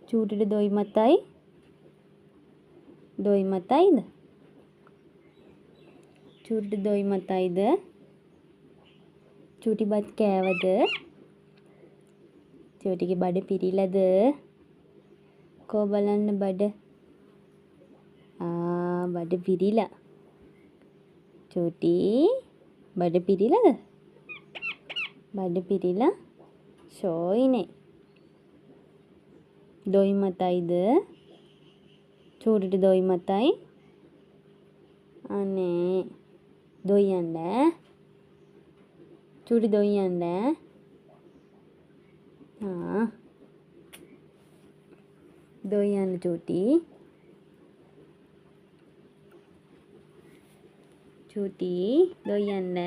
චූටිට දොයි මතයි. දොයි මතයිද? චූටිට දොයි මතයිද? චූටි බත් කෑවද? චූටිගේ බඩ පිරිලාද? කෝ බලන්න බඩ. බඩ පිරිලා. චූටි බඩ පිරිලාද? බඩ පිරිලා ෂෝයිනේ. දොයි මතයිද? චූටිට දොයි මතයි. අනේ දොයි යන්න. චූටි දොයි යන්න. දොයි යන්න චූටි. චූටි දොයි යන්න.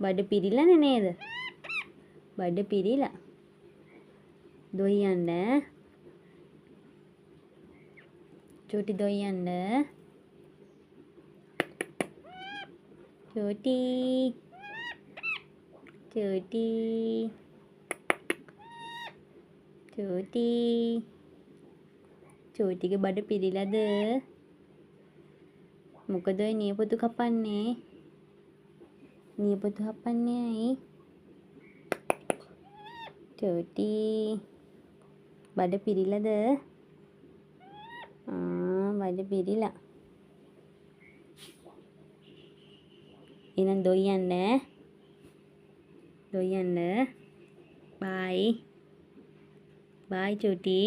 බඩ පිරිලානේ නේද? බඩ පිරිලා. දොයි යන්න. චූටි දොයි යන්න. චූටි. චූටි. චූටි. චූටිගේ බඩ පිරිලාද? මොකද ඔය නියපොතු කපන්නේ? නියපොතු හපන්නේ ඇයි? චූටි බඩ පිරිලාද? බඩ පිරිලා. එහෙනම් දොයි යන්න. දොයි යන්න. බයි. බයි චූටි.